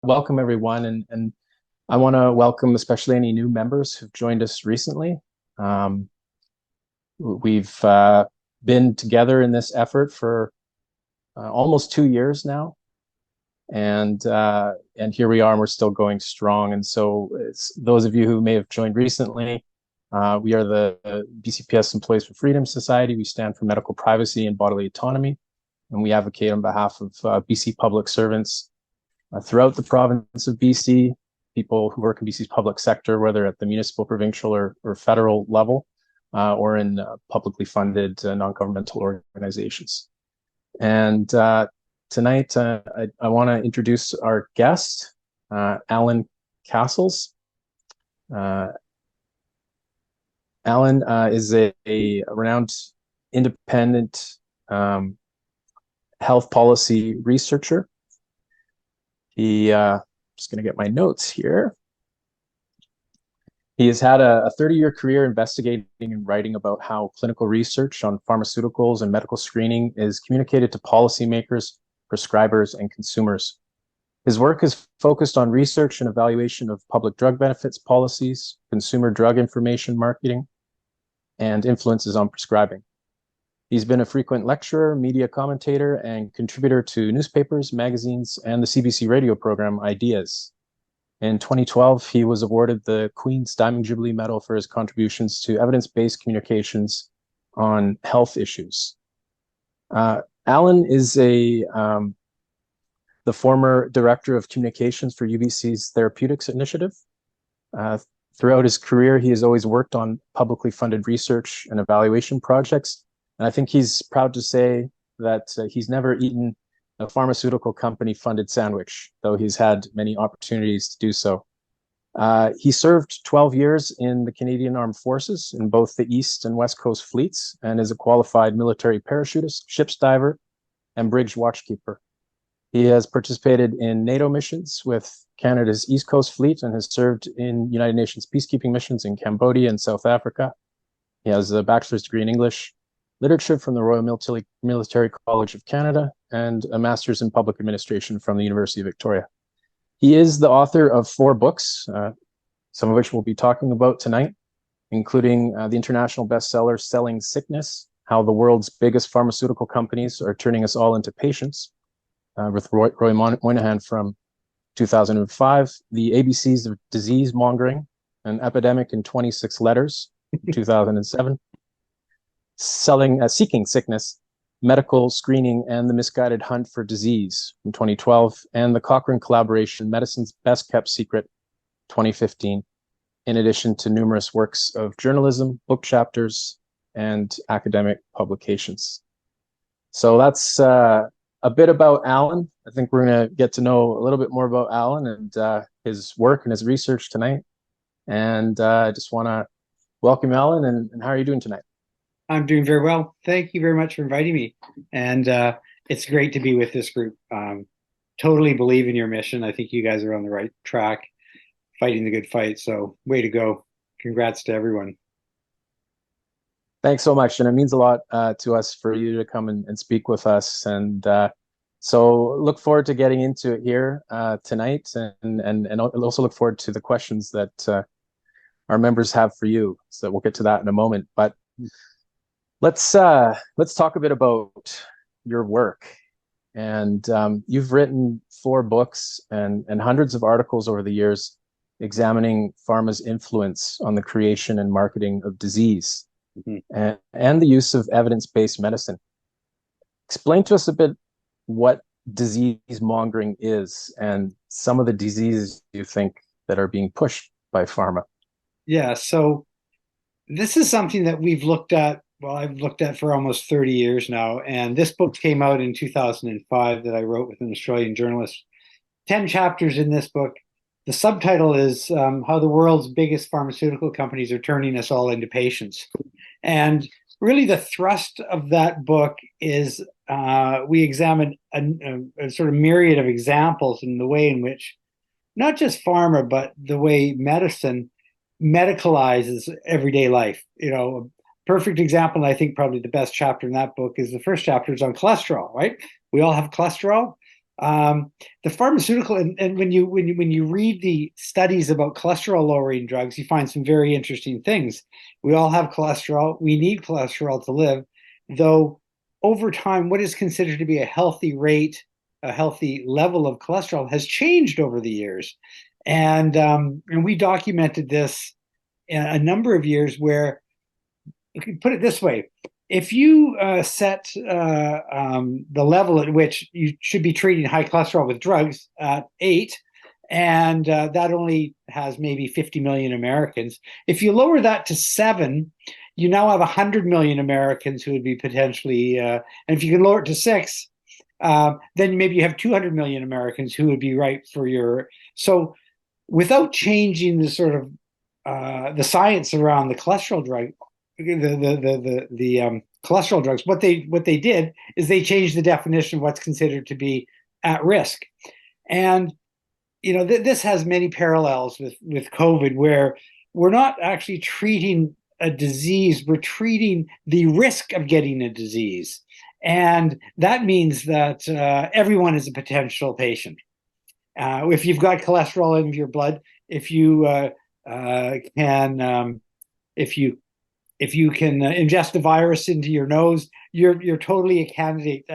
welcome everyone, and I want to welcome especially any new members who've joined us recently. Um, we've been together in this effort for almost 2 years now, and here we are, and we're still going strong. And so, those of you who may have joined recently, we are the BCPS Employees for Freedom Society. We stand for medical privacy and bodily autonomy, and we advocate on behalf of BC public servants throughout the province of BC, people who work in BC's public sector, whether at the municipal, provincial, or federal level, or in publicly funded non-governmental organizations. And tonight, I want to introduce our guest, Alan Cassels. Alan is a renowned independent health policy researcher. Just going to get my notes here. He has had a 30-year career investigating and writing about how clinical research on pharmaceuticals and medical screening is communicated to policymakers, prescribers, and consumers. His work is focused on research and evaluation of public drug benefits policies, consumer drug information marketing, and influences on prescribing. He's been a frequent lecturer, media commentator, and contributor to newspapers, magazines, and the CBC radio program Ideas. In 2012, he was awarded the Queen's Diamond Jubilee Medal for his contributions to evidence-based communications on health issues. Alan is the former director of communications for UBC's Therapeutics Initiative. Throughout his career, he has always worked on publicly funded research and evaluation projects. And I think he's proud to say that he's never eaten a pharmaceutical company funded sandwich, though he's had many opportunities to do so. He served 12 years in the Canadian Armed Forces in both the East and West Coast fleets, and is a qualified military parachutist, ship's diver, and bridge watchkeeper. He has participated in NATO missions with Canada's East Coast Fleet and has served in United Nations peacekeeping missions in Cambodia and South Africa. He has a bachelor's degree in English literature from the Royal Military College of Canada, and a master's in public administration from the University of Victoria. He is the author of 4 books, some of which we'll be talking about tonight, including the international bestseller Selling Sickness: How the World's Biggest Pharmaceutical Companies Are Turning Us All into Patients, with Roy Moynihan from 2005, The ABCs of Disease Mongering: An Epidemic in 26 Letters, 2007, Seeking Sickness: Medical Screening and the Misguided Hunt for Disease, from 2012, and the Cochrane collaboration Medicine's Best Kept Secret, 2015, in addition to numerous works of journalism, book chapters, and academic publications. So that's a bit about Alan. I think we're going to get to know a little bit more about Alan and his work and his research tonight. And I just want to welcome Alan, and how are you doing tonight? I'm doing very well. Thank you very much for inviting me. And it's great to be with this group. Totally believe in your mission. I think you guys are on the right track, fighting the good fight. So way to go. Congrats to everyone. Thanks so much. And it means a lot to us for you to come and speak with us. And so look forward to getting into it here tonight, and also look forward to the questions that our members have for you. So we'll get to that in a moment. But let's talk a bit about your work. And you've written 4 books and hundreds of articles over the years examining pharma's influence on the creation and marketing of disease, and the use of evidence-based medicine. Explain to us a bit what disease mongering is and some of the diseases you think that are being pushed by pharma. Yeah, so this is something that we've looked at. Well, I've looked at for almost 30 years now. And this book came out in 2005 that I wrote with an Australian journalist. 10 chapters in this book. The subtitle is How the World's Biggest Pharmaceutical Companies Are Turning Us All into Patients. And really the thrust of that book is we examined a sort of myriad of examples in the way in which not just pharma, but the way medicine medicalizes everyday life. Perfect example, and I think probably the best chapter in that book is the first chapter is on cholesterol, right? We all have cholesterol. The pharmaceutical, and when you read the studies about cholesterol lowering drugs, you find some very interesting things. We all have cholesterol. We need cholesterol to live, though over time, what is considered to be a healthy rate, a healthy level of cholesterol has changed over the years. And we documented this in a number of years where, you can put it this way, if you set the level at which you should be treating high cholesterol with drugs at 8, and that only has maybe 50 million Americans, if you lower that to 7, you now have 100 million Americans who would be potentially, and if you can lower it to 6, then maybe you have 200 million Americans who would be right for your. So without changing the sort of the science around the cholesterol drug, the cholesterol drugs, what they did is they changed the definition of what's considered to be at risk. And this has many parallels with COVID, where we're not actually treating a disease, we're treating the risk of getting a disease. And that means that everyone is a potential patient. If you've got cholesterol in your blood, if you can ingest the virus into your nose, you're totally a candidate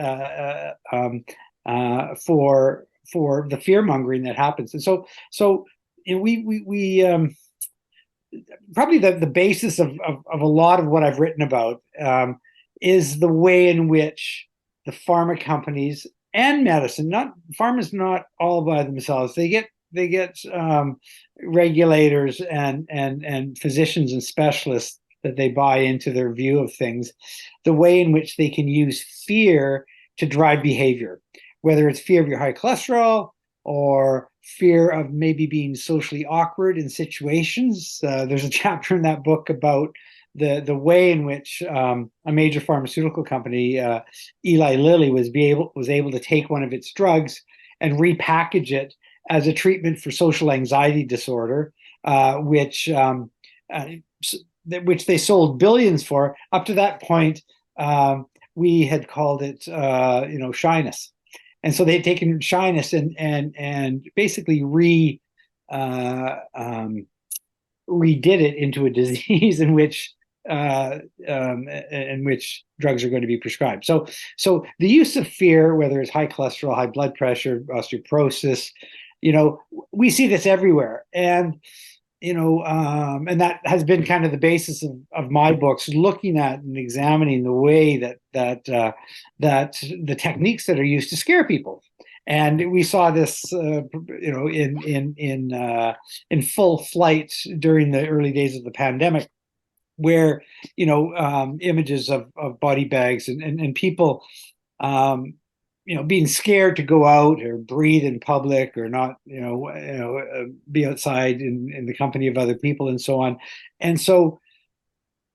for the fear mongering that happens. And so we probably the basis of a lot of what I've written about is the way in which the pharma companies and medicine, pharma's not all by themselves. They get regulators and physicians and specialists that they buy into their view of things, the way in which they can use fear to drive behavior, whether it's fear of your high cholesterol or fear of maybe being socially awkward in situations. There's a chapter in that book about the way in which a major pharmaceutical company, Eli Lilly, was able to take one of its drugs and repackage it as a treatment for social anxiety disorder, which they sold billions for. Up to that point, we had called it, shyness, and so they'd taken shyness and basically redid it into a disease in which drugs are going to be prescribed. So the use of fear, whether it's high cholesterol, high blood pressure, osteoporosis, we see this everywhere. And and that has been kind of the basis of my books, looking at and examining the way that the techniques that are used to scare people. And we saw this, in full flight during the early days of the pandemic, where images of body bags and people being scared to go out or breathe in public or not, be outside in the company of other people and so on. And so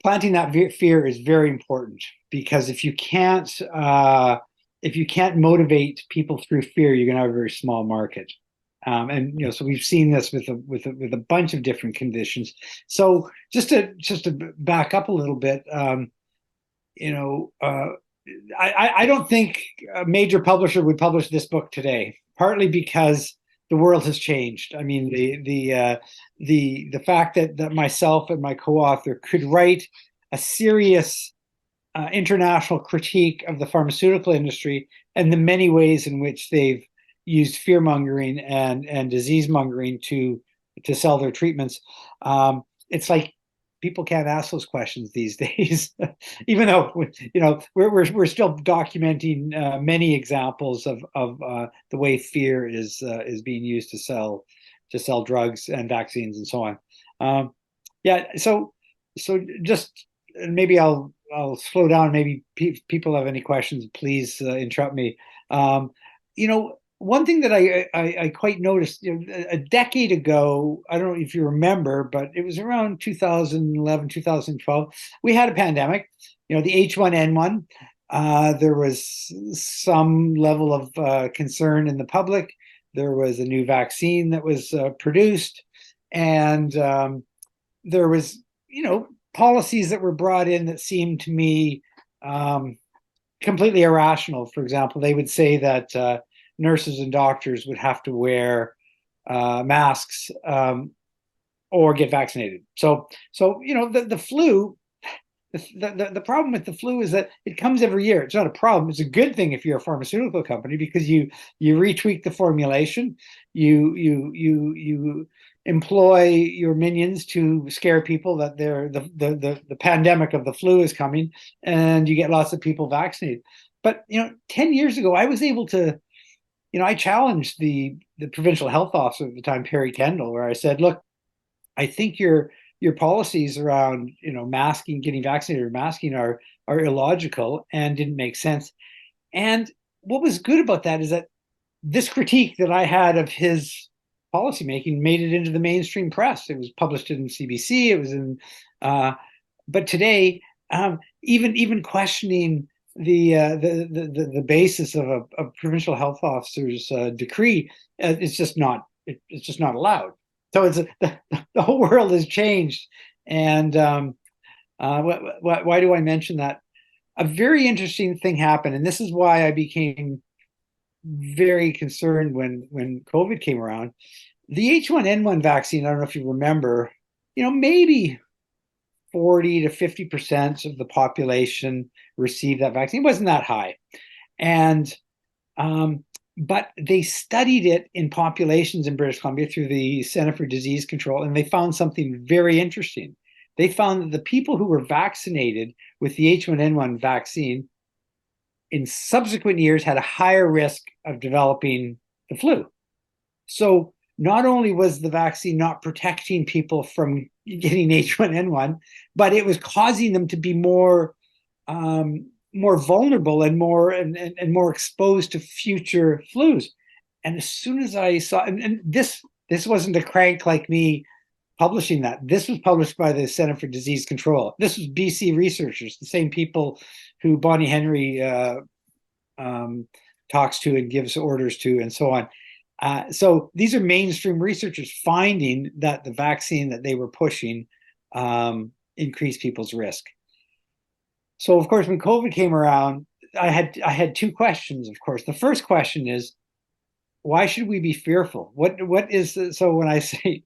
planting that fear is very important, because if you can't motivate people through fear, you're going to have a very small market. So we've seen this with a bunch of different conditions. So just to back up a little bit, I don't think a major publisher would publish this book today, partly because the world has changed. I mean, the fact that myself and my co-author could write a serious international critique of the pharmaceutical industry and the many ways in which they've used fear mongering and disease mongering to sell their treatments. It's like people can't ask those questions these days, even though we're still documenting many examples of the way fear is being used to sell drugs and vaccines and so on. So just maybe I'll slow down. Maybe people have any questions, please interrupt me. One thing that I quite noticed, a decade ago, I don't know if you remember, but it was around 2011, 2012, we had a pandemic, the H1N1. There was some level of concern in the public. There was a new vaccine that was produced, and there was, policies that were brought in that seemed to me completely irrational. For example, they would say that nurses and doctors would have to wear masks or get vaccinated. So the flu. The problem with the flu is that it comes every year. It's not a problem. It's a good thing if you're a pharmaceutical company, because you retweak the formulation, you employ your minions to scare people that the pandemic of the flu is coming, and you get lots of people vaccinated. But 10 years ago, I was able to, I challenged the provincial health officer at the time, Perry Kendall, where I said, look, I think your policies around masking, getting vaccinated or masking are illogical and didn't make sense. And what was good about that is that this critique that I had of his policymaking made it into the mainstream press. It was published in CBC. It was in, but today, even questioning the basis of a provincial health officer's decree, it's just not allowed. So the whole world has changed. And why do I mention that? A very interesting thing happened, and this is why I became very concerned when COVID came around. The H1N1 vaccine, I don't know if you remember, maybe 40 to 50% of the population received that vaccine. It wasn't that high. And but they studied it in populations in British Columbia through the Center for Disease Control, and they found something very interesting. They found that the people who were vaccinated with the H1N1 vaccine in subsequent years had a higher risk of developing the flu. So not only was the vaccine not protecting people from getting H1N1, but it was causing them to be more vulnerable and more exposed to future flus. And as soon as I saw, and this wasn't a crank like me publishing that. This was published by the Center for Disease Control. This was BC researchers, the same people who Bonnie Henry talks to and gives orders to, and so on. So these are mainstream researchers finding that the vaccine that they were pushing increased people's risk. So, of course, when COVID came around, I had two questions, of course. The first question is, why should we be fearful? What is so when I say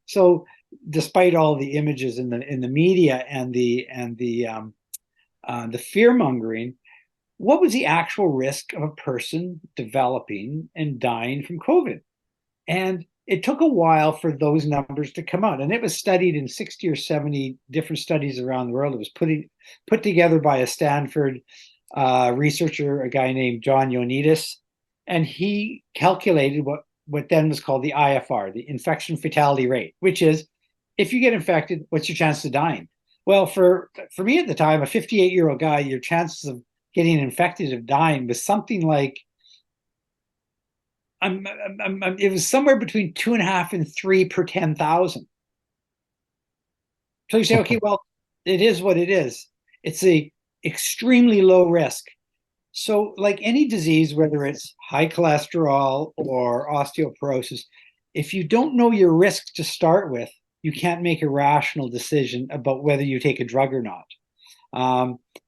so despite all the images in the media and the fear mongering, what was the actual risk of a person developing and dying from COVID? And it took a while for those numbers to come out, and it was studied in 60 or 70 different studies around the world. It was put together by a Stanford researcher, a guy named John Ioannidis, and he calculated what then was called the IFR, the infection fatality rate, which is if you get infected, what's your chance of dying? Well, for me at the time, a 58-year-old guy, your chances of getting infected of dying was something like it was somewhere between 2.5 and 3 per 10,000. So you say, okay, well, it is what it is. It's a extremely low risk. So like any disease, whether it's high cholesterol or osteoporosis, if you don't know your risk to start with, you can't make a rational decision about whether you take a drug or not.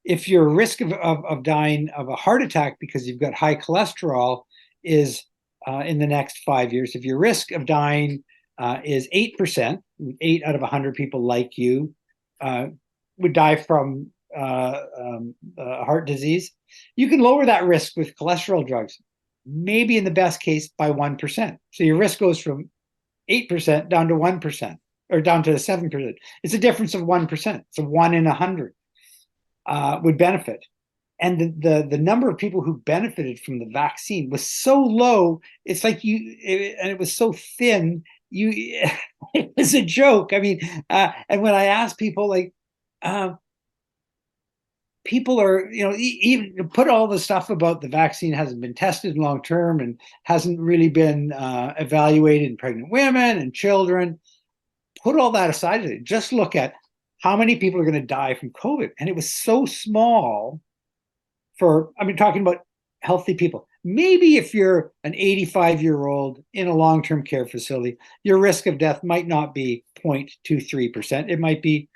If your risk of dying of a heart attack because you've got high cholesterol is in the next 5 years, if your risk of dying is 8%, 8 out of 100 people like you would die from heart disease, you can lower that risk with cholesterol drugs, maybe in the best case by 1%. So your risk goes from 8% down to 1%, or down to 7%. It's a difference of 1%. So 1 in 100 would benefit. And the number of people who benefited from the vaccine was so low, it's like and it was so thin, it was a joke. I mean, and when I ask people, like, people are, even put all the stuff about the vaccine hasn't been tested long term and hasn't really been evaluated in pregnant women and children. Put all that aside, just look at how many people are going to die from COVID. And it was so small talking about healthy people. Maybe if you're an 85-year-old in a long-term care facility, your risk of death might not be 0.23%. It might be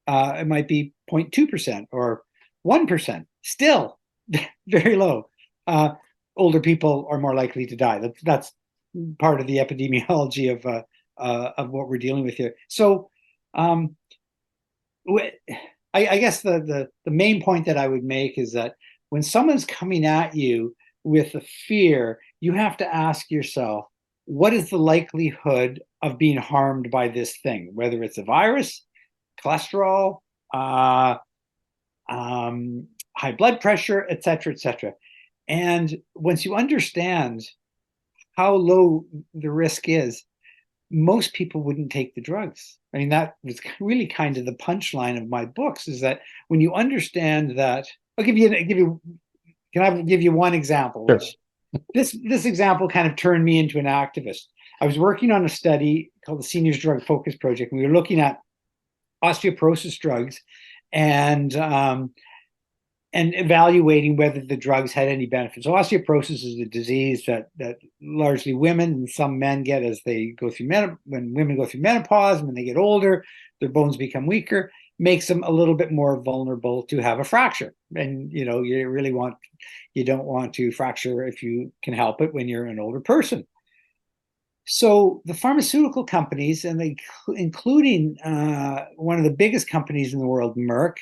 0.2% or 1%. Still very low. older people are more likely to die. That's part of the epidemiology of what we're dealing with here. So, I guess the main point that I would make is that when someone's coming at you with a fear, you have to ask yourself, what is the likelihood of being harmed by this thing, whether it's a virus, cholesterol, high blood pressure, et cetera, et cetera. And once you understand how low the risk is, most people wouldn't take the drugs. I mean, that was really kind of the punchline of my books, is that when you understand that, can I give you one example? Sure. Which this example kind of turned me into an activist. I was working on a study called the Seniors Drug Focus Project, and we were looking at osteoporosis drugs and evaluating whether the drugs had any benefit. So osteoporosis is a disease that largely women and some men get as they go through when women go through menopause. When they get older, their bones become weaker, makes them a little bit more vulnerable to have a fracture. And you don't want to fracture if you can help it when you're an older person. So the pharmaceutical companies, and including one of the biggest companies in the world, Merck,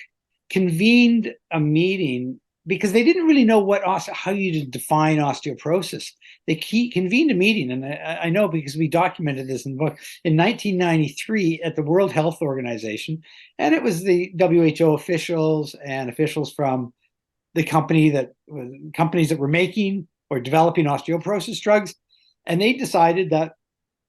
convened a meeting because they didn't really know how you define osteoporosis. They convened a meeting, and I know because we documented this in the book, in 1993 at the World Health Organization, and it was the WHO officials and officials from the companies that were making or developing osteoporosis drugs, and they decided that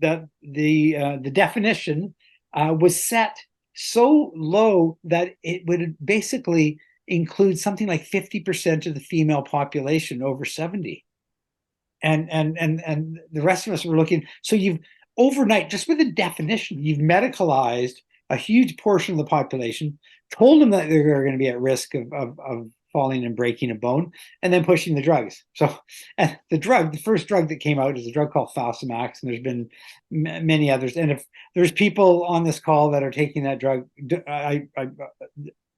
the definition was set so low that it would basically include something like 50% of the female population over 70. And the rest of us were looking. So you've overnight, just with the definition, you've medicalized a huge portion of the population, told them that they're going to be at risk of falling and breaking a bone, and then pushing the drugs. So, and the first drug that came out is a drug called Fosamax, and there's been many others. And if there's people on this call that are taking that drug, I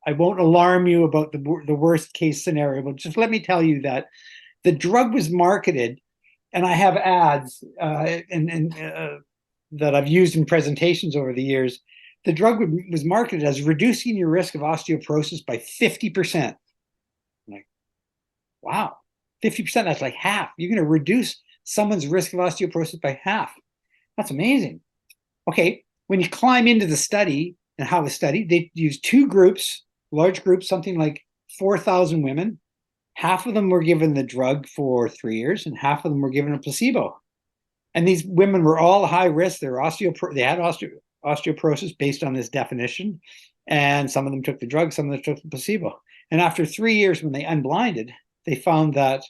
won't alarm you about the worst case scenario, but just let me tell you that the drug was marketed, and I have ads that I've used in presentations over the years. The drug was marketed as reducing your risk of osteoporosis by 50%. Wow, 50%, that's like half. You're going to reduce someone's risk of osteoporosis by half. That's amazing. Okay, when you climb into the study and how the study, they use two groups, large groups, something like 4,000 women. Half of them were given the drug for 3 years, and half of them were given a placebo. And these women were all high risk. They had osteoporosis based on this definition, and some of them took the drug, some of them took the placebo. And after 3 years, when they unblinded, they found that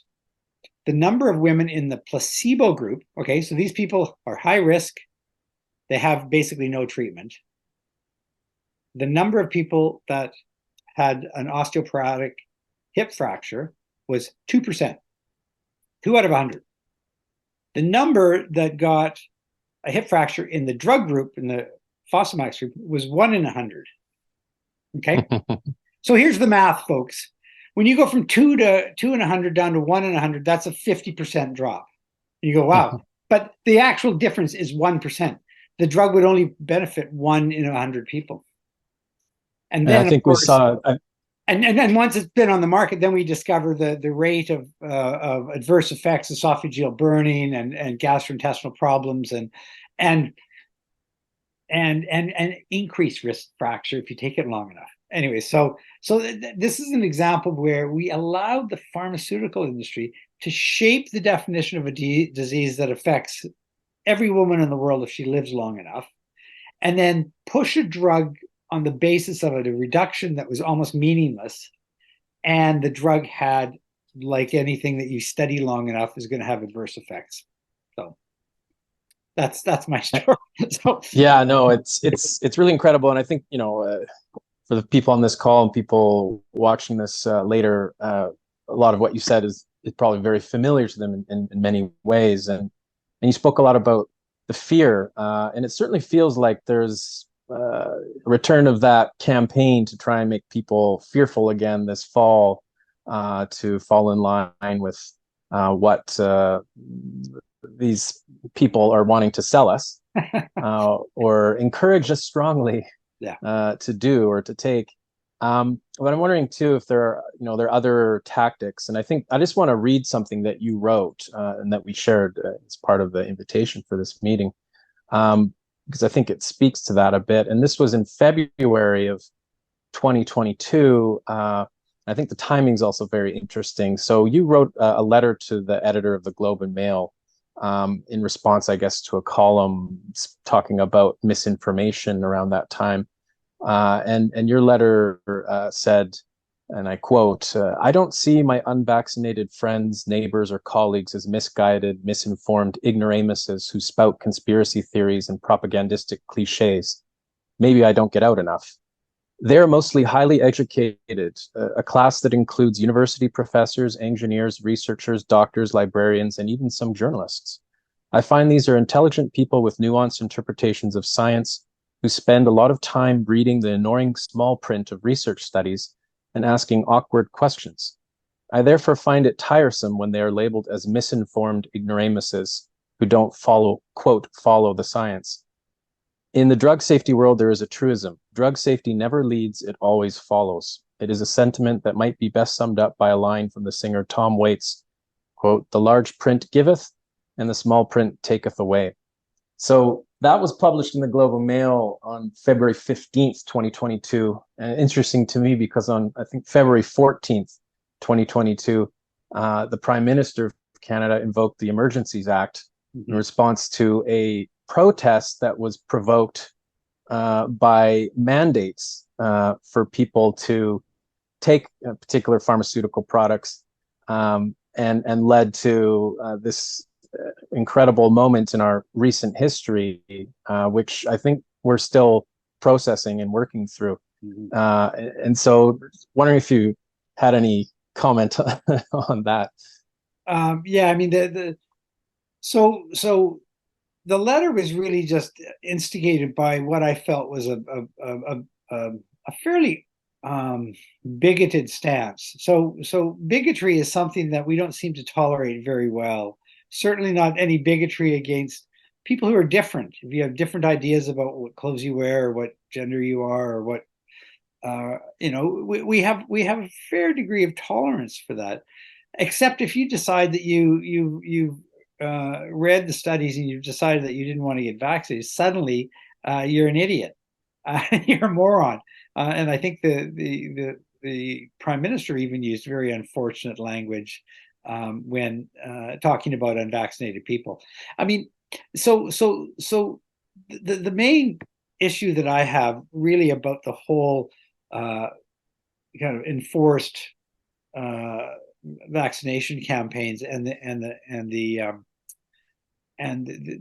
the number of women in the placebo group, okay, so these people are high risk, they have basically no treatment. The number of people that had an osteoporotic hip fracture was 2%, 2 out of 100. The number that got a hip fracture in the drug group, in the Fosamax group, was 1 in 100. Okay, so here's the math, folks. When you go from 2 in 100 down to 1 in 100, that's a 50% drop. You go, wow. But the actual difference is 1%. The drug would only benefit 1 in 100 people. And then, I think we saw. And once it's been on the market, then we discover the rate of adverse effects, esophageal burning and gastrointestinal problems, and increased risk fracture if you take it long enough. Anyway, so this is an example where we allowed the pharmaceutical industry to shape the definition of a disease that affects every woman in the world if she lives long enough, and then push a drug on the basis of a reduction that was almost meaningless. And the drug had, like anything that you study long enough, is going to have adverse effects. So that's my story. So Yeah, no, it's really incredible, and I think for the people on this call and people watching this later, a lot of what you said is probably very familiar to them in many ways, and you spoke a lot about the fear, and it certainly feels like there's a return of that campaign to try and make people fearful again this fall, to fall in line with what these people are wanting to sell us, or encourage us strongly to do or to take. But I'm wondering too if there are, there are other tactics. And I think I just want to read something that you wrote and that we shared as part of the invitation for this meeting, because I think it speaks to that a bit. And this was in February of 2022. I think the timing is also very interesting. So you wrote a letter to the editor of the Globe and Mail in response, I guess, to a column talking about misinformation around that time. And your letter said, and I quote, "I don't see my unvaccinated friends, neighbors, or colleagues as misguided, misinformed ignoramuses who spout conspiracy theories and propagandistic cliches. Maybe I don't get out enough. They're mostly highly educated, a class that includes university professors, engineers, researchers, doctors, librarians, and even some journalists. I find these are intelligent people with nuanced interpretations of science who spend a lot of time reading the annoying small print of research studies and asking awkward questions. I therefore find it tiresome when they are labeled as misinformed ignoramuses who don't follow the science. In the drug safety world, there is a truism. Drug safety never leads, it always follows. It is a sentiment that might be best summed up by a line from the singer Tom Waits, quote, "The large print giveth, and the small print taketh away." So that was published in the Globe and Mail on February 15th, 2022. And interesting to me because on, I think, February 14th, 2022, the Prime Minister of Canada invoked the Emergencies Act in response to a protest that was provoked by mandates for people to take particular pharmaceutical products, and led to this incredible moment in our recent history, which I think we're still processing and working through. And so wondering if you had any comment on that. Yeah, I mean, so the letter was really just instigated by what I felt was a fairly bigoted stance. So bigotry is something that we don't seem to tolerate very well. Certainly not any bigotry against people who are different. If you have different ideas about what clothes you wear, or what gender you are, or what we have a fair degree of tolerance for that. Except if you decide that you read the studies and you've decided that you didn't want to get vaccinated, suddenly you're an idiot. You're a moron. And I think the Prime Minister even used very unfortunate language when talking about unvaccinated people. I mean, so the main issue that I have really about the whole kind of enforced vaccination campaigns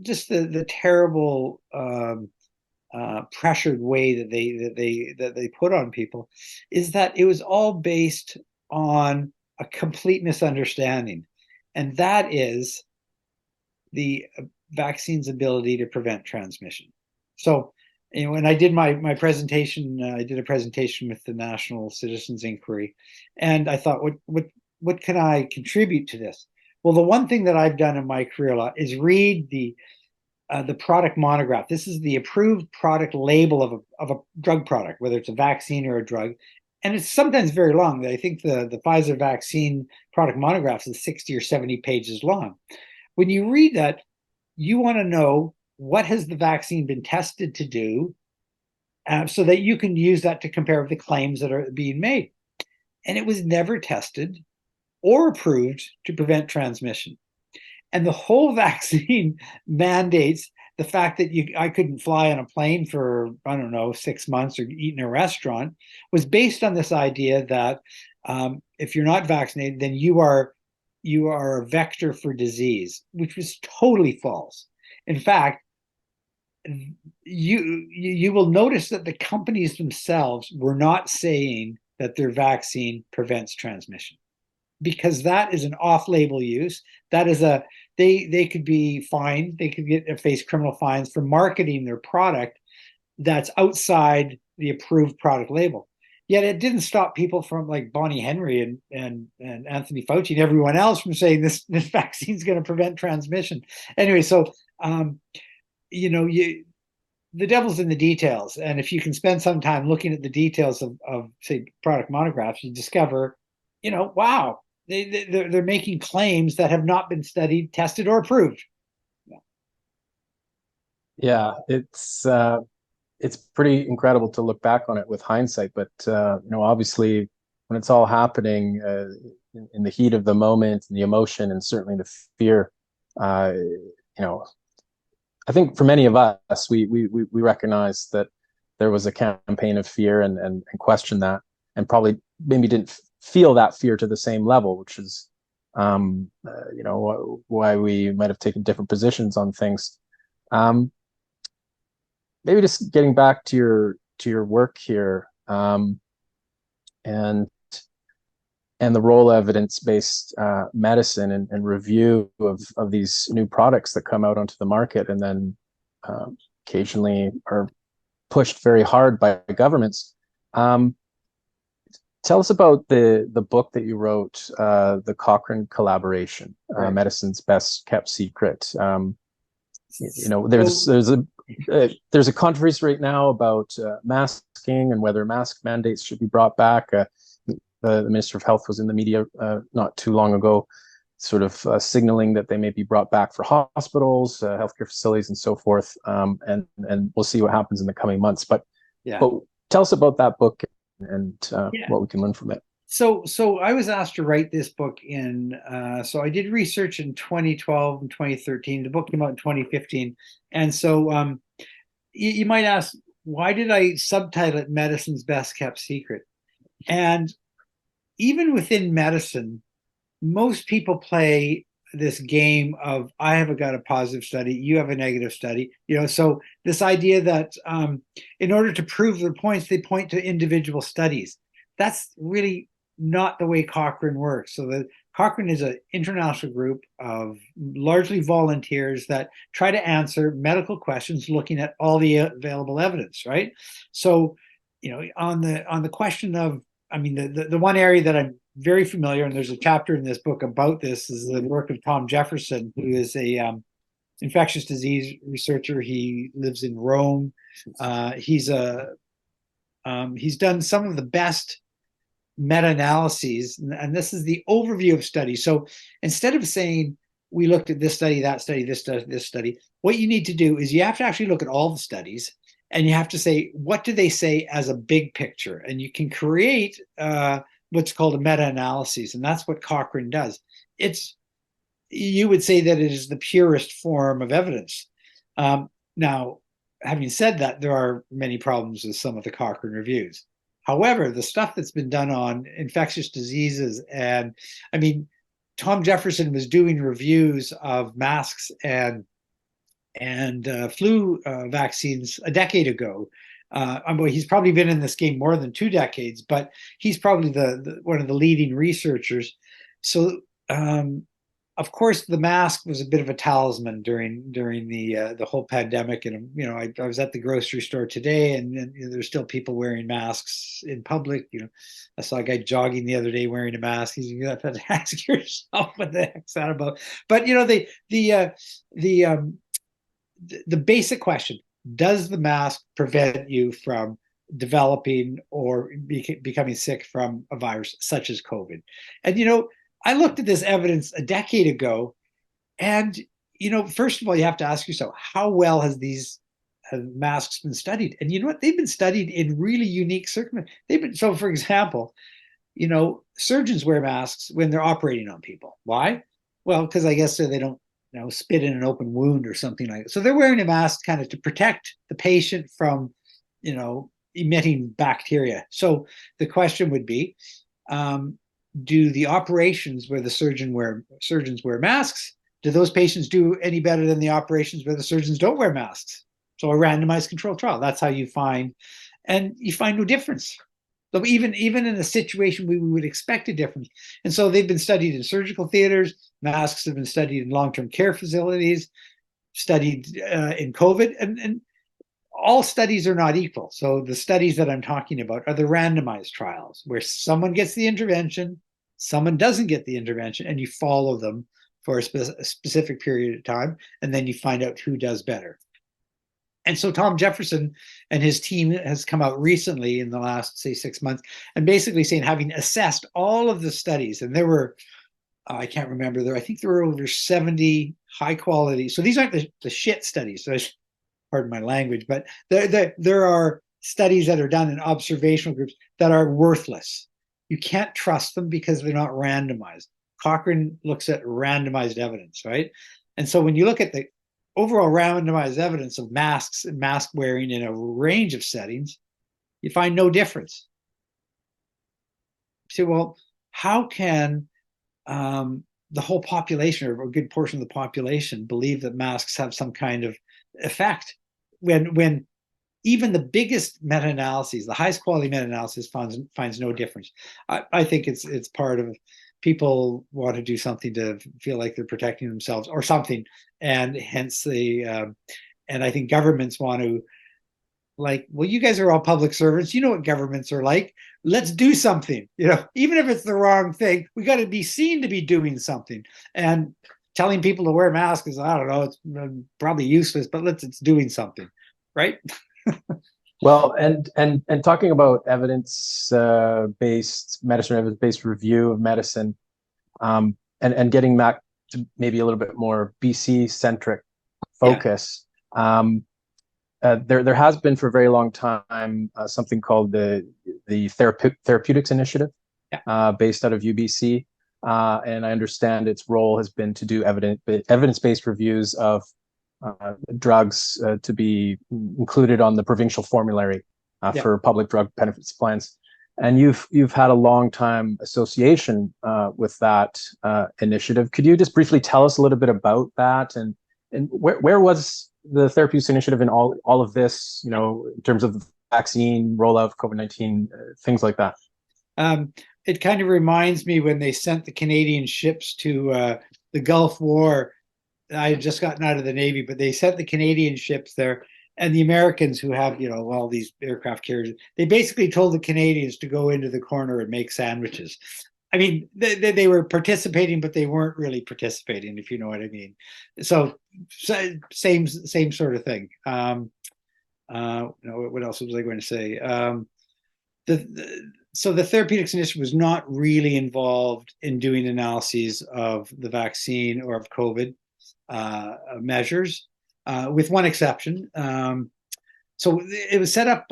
just the terrible pressured way that they put on people is that it was all based on a complete misunderstanding, and that is the vaccine's ability to prevent transmission. So, when I did my presentation, I did a presentation with the National Citizens Inquiry, and I thought, what can I contribute to this? Well, the one thing that I've done in my career a lot is read the product monograph. This is the approved product label of a drug product, whether it's a vaccine or a drug. And it's sometimes very long. I think the Pfizer vaccine product monograph is 60 or 70 pages long. When you read that, you want to know what has the vaccine been tested to do, so that you can use that to compare with the claims that are being made. And it was never tested or approved to prevent transmission. And the whole vaccine mandates the fact that I couldn't fly on a plane for, I don't know, 6 months or eat in a restaurant was based on this idea that if you're not vaccinated, then you are a vector for disease, which was totally false. In fact, you will notice that the companies themselves were not saying that their vaccine prevents transmission, because that is an off-label use. That is they could be fined. They could face criminal fines for marketing their product that's outside the approved product label. Yet it didn't stop people from like Bonnie Henry and Anthony Fauci and everyone else from saying this vaccine is going to prevent transmission. Anyway, so you know, the devil's in the details, and if you can spend some time looking at the details of say product monographs, you discover, you know, wow, they're making claims that have not been studied, tested, or approved. Yeah, it's pretty incredible to look back on it with hindsight, but you know, obviously when it's all happening in the heat of the moment and the emotion and certainly the fear, you know, I think for many of us, we recognize that there was a campaign of fear and questioned that, and probably maybe didn't feel that fear to the same level, which is you know, why we might have taken different positions on things. Um, Maybe just getting back to your work here, and the role of evidence-based medicine and review of these new products that come out onto the market and then occasionally are pushed very hard by governments. Tell us about the book that you wrote, the Cochrane collaboration, Right. Medicine's Best Kept Secret. You know, there's a controversy right now about masking and whether mask mandates should be brought back. The Minister of Health was in the media not too long ago, sort of signaling that they may be brought back for hospitals, healthcare facilities, and so forth. And we'll see what happens in the coming months. But tell us about that book and what we can learn from it. So I was asked to write this book so I did research in 2012 and 2013. The book came out in 2015. And so you might ask, why did I subtitle it Medicine's Best Kept Secret? And even within medicine, most people play this game of, I have got a positive study, you have a negative study. You know, so this idea that in order to prove their points, they point to individual studies. That's really not the way Cochrane works. So the Cochrane is an international group of largely volunteers that try to answer medical questions looking at all the available evidence, right? So, you know, on the question of, I mean, the one area that I'm very familiar, and there's a chapter in this book about this, is the work of Tom Jefferson, who is a infectious disease researcher. He lives in Rome. He's done some of the best meta-analyses, and this is the overview of studies. So instead of saying we looked at this study, that study, this study, what you need to do is you have to actually look at all the studies, and you have to say, what do they say as a big picture? And you can create what's called a meta-analysis, and that's what Cochrane does. You would say that it is the purest form of evidence. Now, having said that, there are many problems with some of the Cochrane reviews. However, the stuff that's been done on infectious diseases, and I mean, Tom Jefferson was doing reviews of masks and flu vaccines a decade ago. He's probably been in this game more than 2 decades, but he's probably one of the leading researchers. So, of course, the mask was a bit of a talisman during the whole pandemic. And you know, I was at the grocery store today, and you know, there's still people wearing masks in public. You know, I saw a guy jogging the other day wearing a mask. You have to ask yourself what the heck's that about. But you know, the basic question: does the mask prevent you from developing or becoming sick from a virus such as COVID? And you know, I looked at this evidence a decade ago, and you know, first of all, you have to ask yourself, how well have masks been studied? And you know what? They've been studied in really unique circumstances. So, for example, you know, surgeons wear masks when they're operating on people. Why? Well, because I guess so they don't, you know, spit in an open wound or something like that. So they're wearing a mask kind of to protect the patient from, you know, emitting bacteria. So the question would be, do the operations where the surgeons wear masks, do those patients do any better than the operations where the surgeons don't wear masks? So a randomized controlled trial. That's how you find no difference. So even in a situation we would expect a difference. And so they've been studied in surgical theaters. Masks have been studied in long-term care facilities, studied in COVID, and all studies are not equal. So the studies that I'm talking about are the randomized trials where someone gets the intervention, someone doesn't get the intervention, and you follow them for a specific period of time, and then you find out who does better. And so Tom Jefferson and his team has come out recently in the last, say, 6 months, and basically saying, having assessed all of the studies, and there were, I can't remember, I think there were over 70 high quality. So these aren't the shit studies. So pardon my language, but there are studies that are done in observational groups that are worthless. You can't trust them because they're not randomized. Cochrane looks at randomized evidence, right? And so when you look at the overall randomized evidence of masks and mask wearing in a range of settings, you find no difference. You say, well, how can the whole population, or a good portion of the population, believe that masks have some kind of effect when even the biggest meta-analyses, the highest quality meta-analysis finds no difference? I think it's part of people want to do something to feel like they're protecting themselves or something, and hence and I think governments want to, like, well, you guys are all public servants, you know what governments are like, let's do something, even if it's the wrong thing, we got to be seen to be doing something. And telling people to wear masks is, I don't know, it's probably useless, but it's doing something, right? Well, and talking about evidence based medicine, evidence based review of medicine, and getting back to maybe a little bit more BC centric focus. Yeah. There has been for a very long time something called the Therapeutics Initiative, based out of UBC, and I understand its role has been to do evidence-based reviews of drugs to be included on the provincial formulary for public drug benefits plans. And you've had a long time association with that initiative. Could you just briefly tell us a little bit about that, and where was the Therapeutics Initiative in all of this, in terms of the vaccine rollout of COVID-19, things like that? It kind of reminds me when they sent the Canadian ships to the Gulf War. I had just gotten out of the Navy, but they sent the Canadian ships there, and the Americans, who have, all these aircraft carriers, they basically told the Canadians to go into the corner and make sandwiches. I mean, they were participating, but they weren't really participating, if you know what I mean. So same sort of thing. What else was I going to say? So the Therapeutics Initiative was not really involved in doing analyses of the vaccine or of COVID measures, with one exception. So it was set up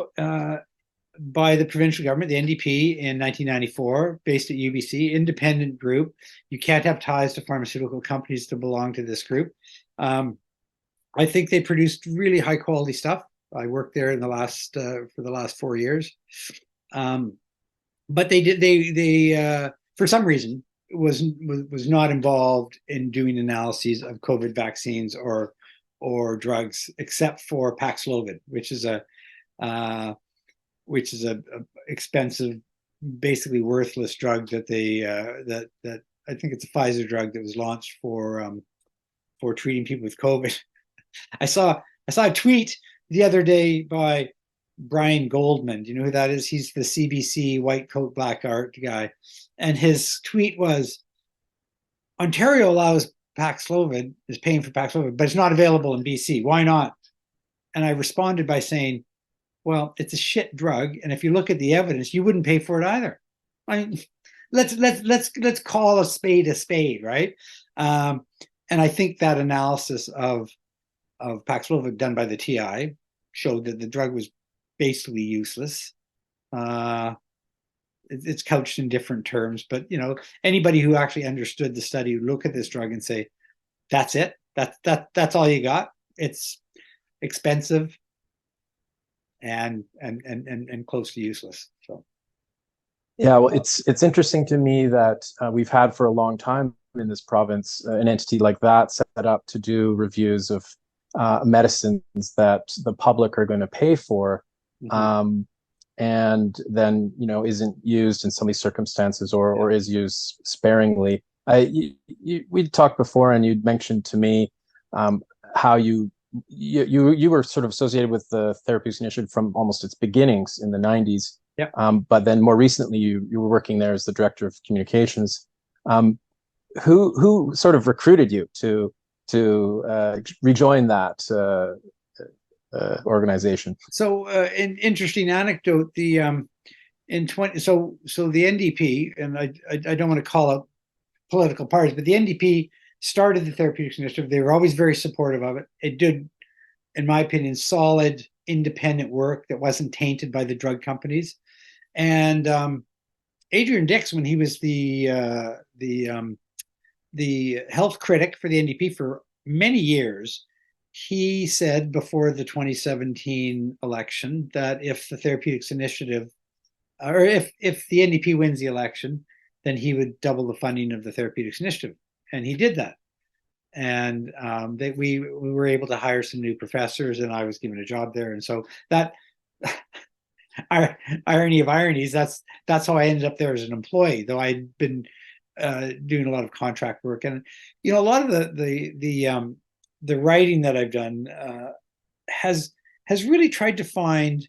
by the provincial government, the NDP, in 1994, based at UBC, independent group. You can't have ties to pharmaceutical companies to belong to this group. I think they produced really high quality stuff. I worked there in for the last 4 years. But they for some reason was not involved in doing analyses of COVID vaccines or drugs, except for Paxlovid, which is a expensive, basically worthless drug that that I think it's a Pfizer drug that was launched for treating people with COVID. I saw a tweet the other day by Brian Goldman. Do you know who that is? He's the CBC white coat, black art guy. And his tweet was, Ontario allows Paxlovid, is paying for Paxlovid, but it's not available in BC. Why not? And I responded by saying, well, it's a shit drug, and if you look at the evidence, you wouldn't pay for it either. I mean, let's call a spade, right? And I think that analysis of Paxlovid done by the TI showed that the drug was basically useless. It's couched in different terms, but anybody who actually understood the study would look at this drug and say, that's it. That's all you got. It's expensive and close to useless. So yeah, well, it's interesting to me that we've had for a long time in this province an entity like that set up to do reviews of medicines that the public are going to pay for, and then isn't used in some of these circumstances, or is used sparingly. We talked before, and you'd mentioned to me how you you were sort of associated with the Therapeutics Initiative from almost its beginnings in the 90s. Yeah. But then more recently, you were working there as the director of communications. Who sort of recruited you to rejoin that organization? So, an interesting anecdote. The in 20 so the NDP, and I don't want to call out political parties, but the NDP started the Therapeutics Initiative. They were always very supportive of it. It did, in my opinion, solid independent work that wasn't tainted by the drug companies. And Adrian Dix, when he was the health critic for the NDP for many years, he said before the 2017 election that if the Therapeutics Initiative, or if the NDP wins the election, then he would double the funding of the Therapeutics Initiative, and he did that. And we were able to hire some new professors, and I was given a job there. And so that irony of ironies, that's how I ended up there as an employee, though I'd been doing a lot of contract work. And a lot of the writing that I've done has really tried to find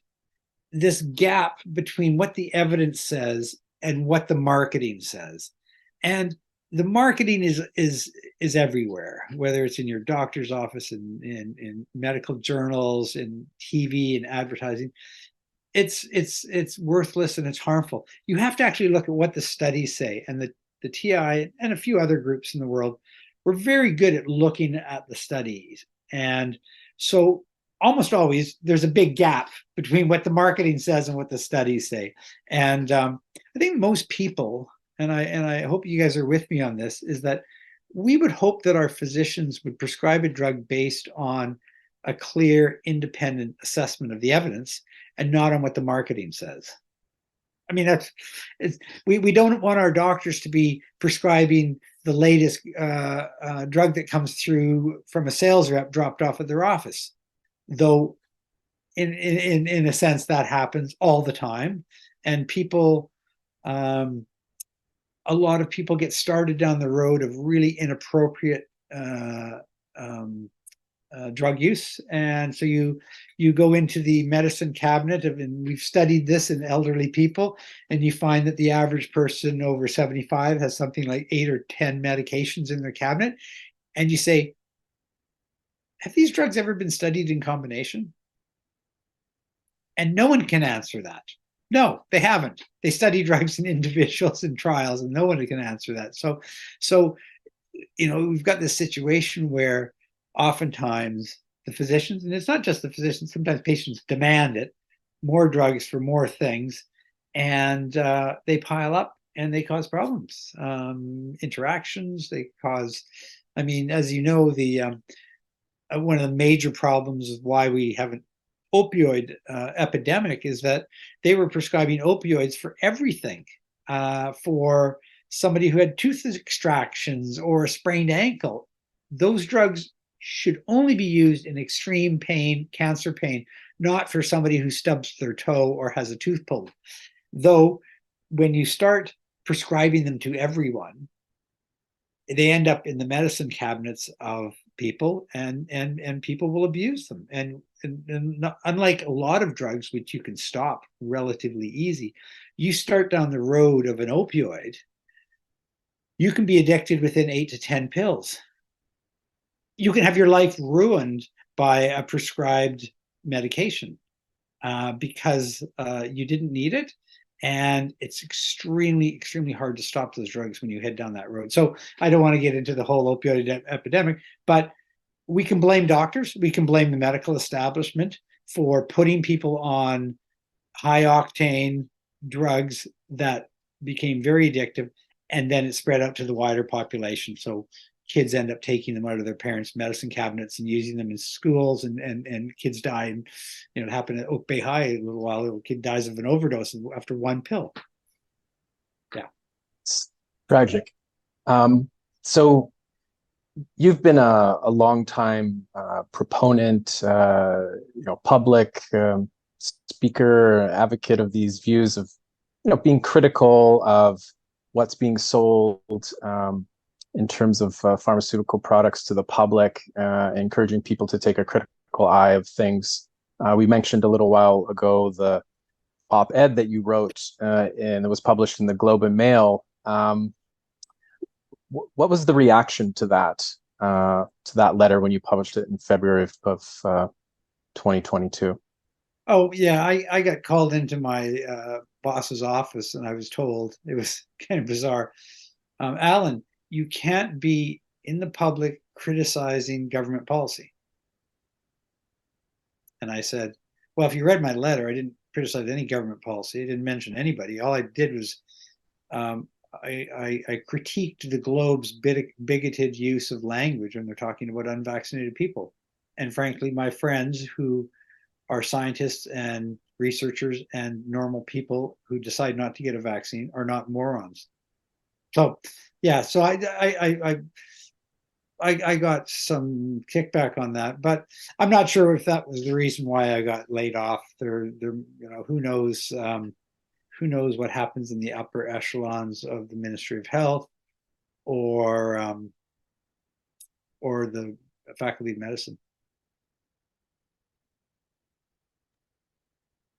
this gap between what the evidence says and what the marketing says. And the marketing is everywhere, whether it's in your doctor's office, in medical journals, in TV and advertising. It's worthless and it's harmful. You have to actually look at what the studies say, and the TI and a few other groups in the world were very good at looking at the studies. And so almost always there's a big gap between what the marketing says and what the studies say. And I think most people, and I hope you guys are with me on this, is that we would hope that our physicians would prescribe a drug based on a clear, independent assessment of the evidence and not on what the marketing says. I mean, we don't want our doctors to be prescribing the latest drug that comes through from a sales rep dropped off at their office, though in a sense that happens all the time. And people, a lot of people get started down the road of really inappropriate drug use. And so you go into the medicine cabinet and we've studied this in elderly people, and you find that the average person over 75 has something like 8 or 10 medications in their cabinet. And you say, have these drugs ever been studied in combination? And no one can answer that. No, they haven't. They study drugs in individuals in trials, and no one can answer that. So we've got this situation where oftentimes the physicians, and it's not just the physicians, sometimes patients demand it, more drugs for more things, and they pile up and they cause problems, interactions. They cause, I mean, as you know, the one of the major problems of why we have an opioid epidemic is that they were prescribing opioids for everything, for somebody who had tooth extractions or a sprained ankle. Those drugs should only be used in extreme pain, cancer pain, not for somebody who stubs their toe or has a tooth pulled. Though when you start prescribing them to everyone, they end up in the medicine cabinets of people, and people will abuse them. And unlike a lot of drugs, which you can stop relatively easy, you start down the road of an opioid, you can be addicted within 8 to 10 pills. You can have your life ruined by a prescribed medication because you didn't need it. And it's extremely, extremely hard to stop those drugs when you head down that road. So I don't want to get into the whole opioid epidemic, but we can blame doctors. We can blame the medical establishment for putting people on high octane drugs that became very addictive, and then it spread out to the wider population. So kids end up taking them out of their parents' medicine cabinets and using them in schools, and kids die. And it happened at Oak Bay High a little while ago. A kid dies of an overdose after one pill. Yeah, It's tragic. So you've been a long time proponent, public speaker, advocate of these views of, being critical of what's being sold in terms of pharmaceutical products to the public, encouraging people to take a critical critical eye of things. We mentioned a little while ago the op-ed that you wrote, and it was published in the Globe and Mail. What was the reaction to that letter when you published it in February of 2022? Oh yeah, I got called into my boss's office, and I was told, it was kind of bizarre. Alan, you can't be in the public criticizing government policy. And I said, well, if you read my letter, I didn't criticize any government policy. I didn't mention anybody. All I did was I critiqued the Globe's bigoted use of language when they're talking about unvaccinated people. And frankly, my friends who are scientists and researchers and normal people who decide not to get a vaccine are not morons. So yeah, so I got some kickback on that, but I'm not sure if that was the reason why I got laid off. Who knows what happens in the upper echelons of the Ministry of Health or the Faculty of Medicine.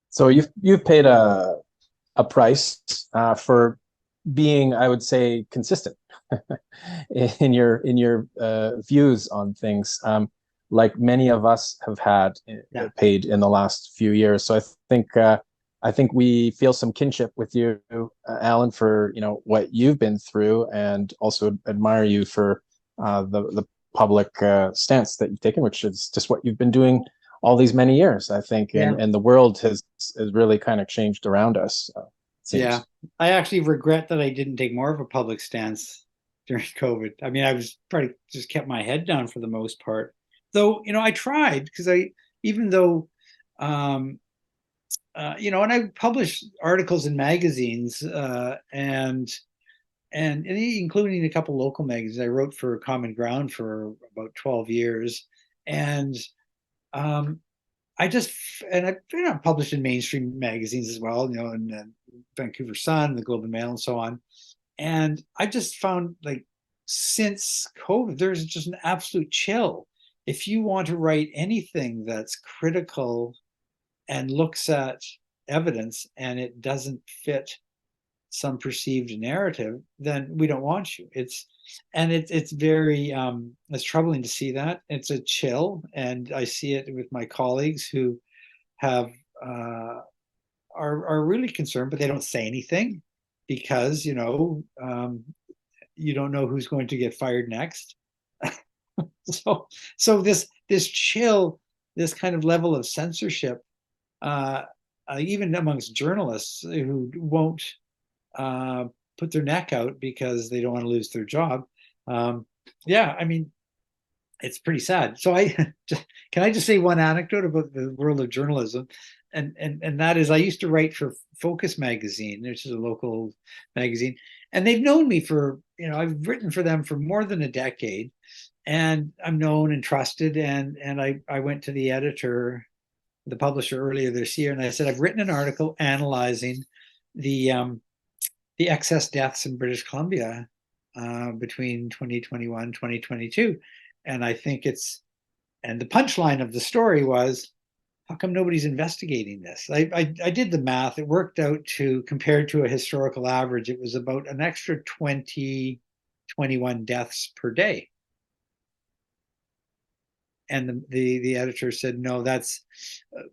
So you've paid a price for being, I would say, consistent in your views on things, like many of us have paid in the last few years. So I think we feel some kinship with you, Alan, for what you've been through, and also admire you for the public stance that you've taken, which is just what you've been doing all these many years, I think, and the world has really kind of changed around us. Yeah, I actually regret that I didn't take more of a public stance during COVID. I mean, I was probably just kept my head down for the most part. Though, I tried, because even though, and I published articles in magazines, and including a couple local magazines. I wrote for Common Ground for about 12 years, and I've published in mainstream magazines as well, in Vancouver Sun, the Globe and Mail, and so on. And I just found, like, since COVID, there's just an absolute chill. If you want to write anything that's critical and looks at evidence and it doesn't fit some perceived narrative, then we don't want you. It's very it's troubling to see that. It's a chill, and I see it with my colleagues who have are really concerned, but they don't say anything because you don't know who's going to get fired next. so this chill, this kind of level of censorship, even amongst journalists who won't put their neck out because they don't want to lose their job. Yeah, I mean, it's pretty sad. So can I just say one anecdote about the world of journalism? And that is, I used to write for Focus magazine, which is a local magazine, and they've known me for, I've written for them for more than a decade, and I'm known and trusted. And I went to the editor, the publisher, earlier this year, and I said, I've written an article analyzing the excess deaths in British Columbia between 2021 2022. And I think and the punchline of the story was, how come nobody's investigating this? I did the math. It worked out to, compared to a historical average, it was about an extra 21 deaths per day. And the editor said, no,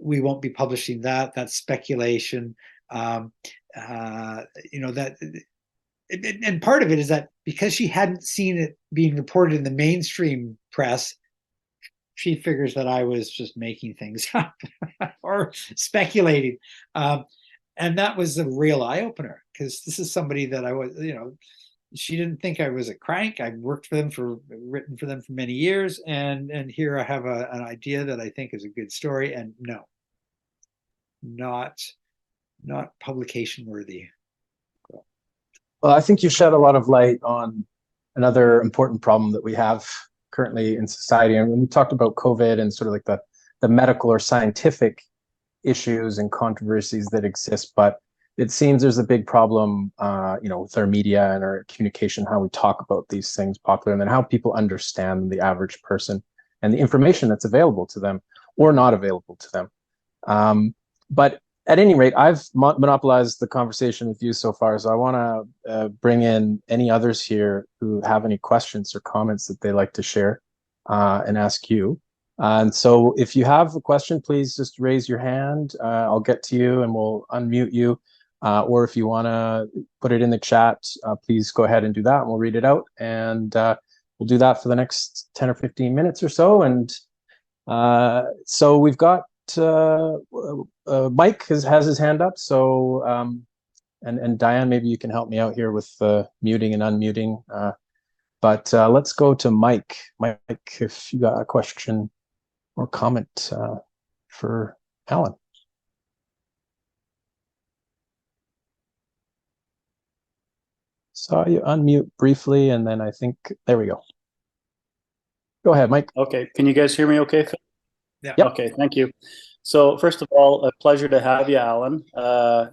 we won't be publishing that. That's speculation. And part of it is that because she hadn't seen it being reported in the mainstream press, she figures that I was just making things up or speculating. And that was a real eye-opener, because this is somebody that I was, she didn't think I was a crank. I've written for them for many years. And here I have an idea that I think is a good story. And no, not publication worthy. Well, I think you shed a lot of light on another important problem that we have currently in society. And we talked about COVID and sort of like the medical or scientific issues and controversies that exist, but it seems there's a big problem, with our media and our communication, how we talk about these things popularly, and then how people understand the average person and the information that's available to them. or not available to them. But at any rate, I've monopolized the conversation with you so far, so I want to bring in any others here who have any questions or comments that they like to share and ask you. And so if you have a question, please just raise your hand. I'll get to you and we'll unmute you. Or if you want to put it in the chat, please go ahead and do that and we'll read it out. And we'll do that for the next 10 or 15 minutes or so. And so we've got Mike has his hand up. So, and Diane, maybe you can help me out here with muting and unmuting. But let's go to Mike. Mike, if you got a question or comment for Alan. Saw you unmute briefly, and then I think, there we go. Go ahead, Mike. Okay, can you guys hear me okay? Yeah. Yep. Okay, thank you. So first of all, a pleasure to have you, Alan. To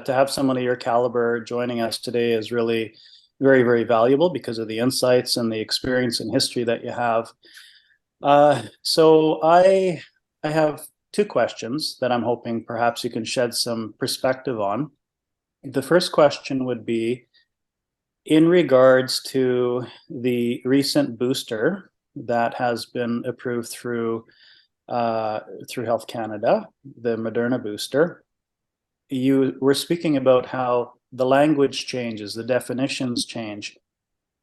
have someone of your caliber joining us today is really very, very valuable because of the insights and the experience and history that you have. So I have two questions that I'm hoping perhaps you can shed some perspective on. The first question would be in regards to the recent booster that has been approved through Health Canada, the Moderna booster. You were speaking about how the language changes, the definitions change.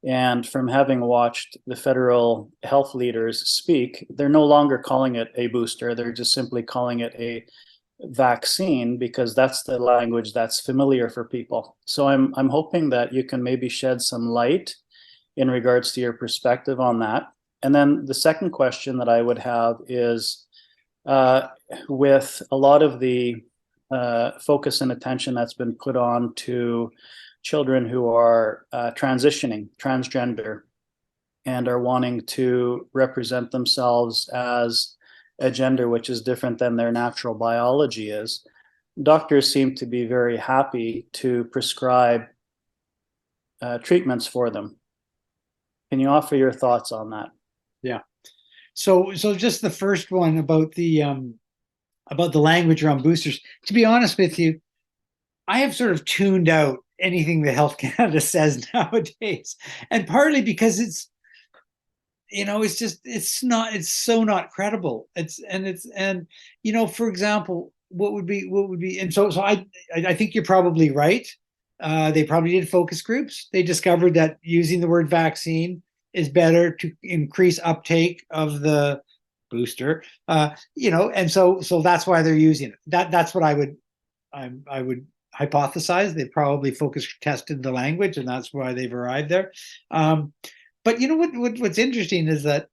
And from having watched the federal health leaders speak, they're no longer calling it a booster. They're just simply calling it a vaccine because that's the language that's familiar for people. So I'm hoping that you can maybe shed some light in regards to your perspective on that. And then the second question that I would have is with a lot of the focus and attention that's been put on to children who are transitioning, transgender, and are wanting to represent themselves as a gender which is different than their natural biology is, doctors seem to be very happy to prescribe treatments for them. Can you offer your thoughts on that? Yeah. So just the first one about the language around boosters. To be honest with you, I have sort of tuned out anything that Health Canada says nowadays, and partly because it's so not credible. For example, what would be, and so I think you're probably right. They probably did focus groups. They discovered that using the word vaccine is better to increase uptake of the booster. And so that's why they're using it. That's what I would hypothesize. They probably focus tested the language, and that's why they've arrived there. But what's interesting is that,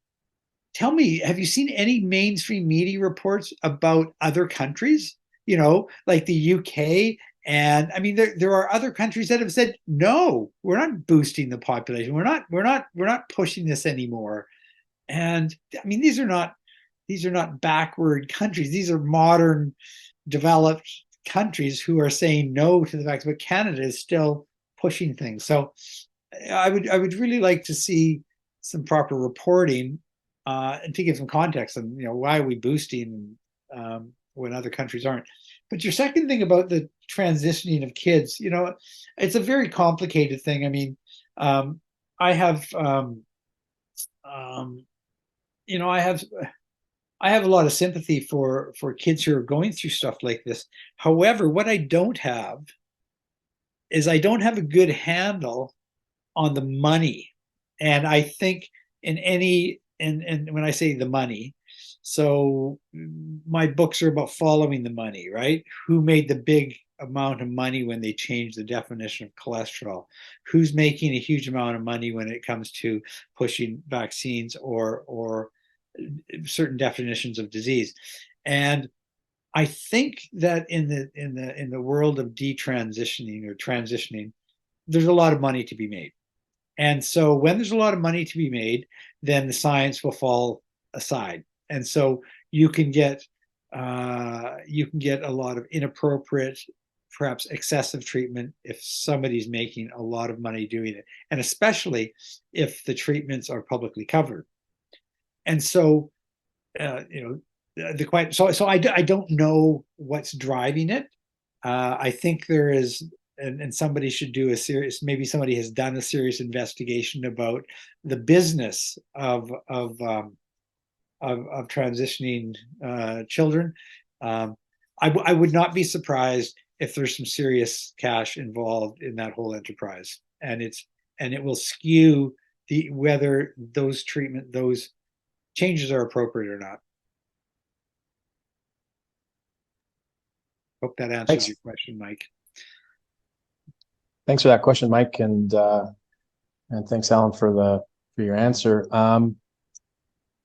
tell me, have you seen any mainstream media reports about other countries? Like the UK, and I mean there are other countries that have said no, we're not boosting the population. We're not pushing this anymore. And I mean these are not backward countries. These are modern, developed countries who are saying no to the vaccine, but Canada is still pushing things. So I would really like to see some proper reporting and to give some context on why are we boosting when other countries aren't. But your second thing about the transitioning of kids, it's a very complicated thing. I mean, I have a lot of sympathy for kids who are going through stuff like this. However, what I don't have is I don't have a good handle on the money. And I think and when I say the money, so my books are about following the money, right? Who made the big amount of money when they changed the definition of cholesterol? Who's making a huge amount of money when it comes to pushing vaccines or certain definitions of disease? And I think that in the world of detransitioning or transitioning, there's a lot of money to be made. And so when there's a lot of money to be made, then the science will fall aside. And so you can get a lot of inappropriate, perhaps excessive treatment if somebody's making a lot of money doing it, and especially if the treatments are publicly covered. And so I don't know what's driving it. I think there is, and somebody should do a serious, maybe somebody has done a serious investigation about the business of transitioning children. I would not be surprised if there's some serious cash involved in that whole enterprise, and it will skew whether those changes are appropriate or not. Hope that answers Thanks. your question, Mike. Thanks for that question, Mike, and thanks, Alan, for your answer.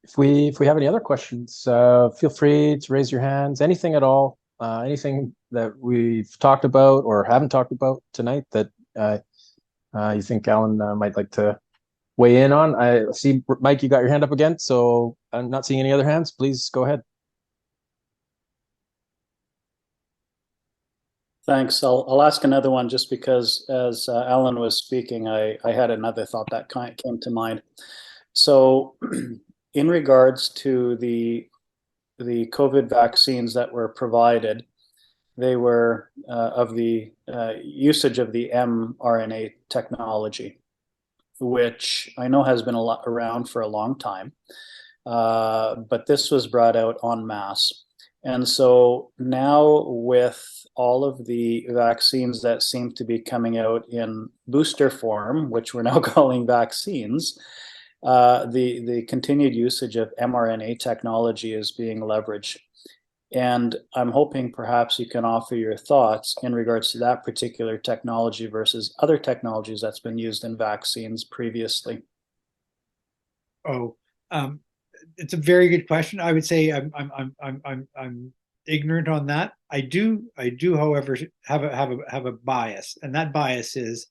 If we have any other questions, feel free to raise your hands. Anything at all, anything that we've talked about or haven't talked about tonight that you think Alan might like to weigh in on. I see, Mike, you got your hand up again, so I'm not seeing any other hands. Please go ahead. Thanks. I'll ask another one just because as Alan was speaking, I had another thought that came to mind. So in regards to the COVID vaccines that were provided, they were of the usage of the mRNA technology, which I know has been around for a long time, but this was brought out en masse. And so now with all of the vaccines that seem to be coming out in booster form, which we're now calling vaccines, the continued usage of mRNA technology is being leveraged. And I'm hoping perhaps you can offer your thoughts in regards to that particular technology versus other technologies that's been used in vaccines previously. It's a very good question. I would say I'm ignorant on that. I do, however, have a bias, and that bias is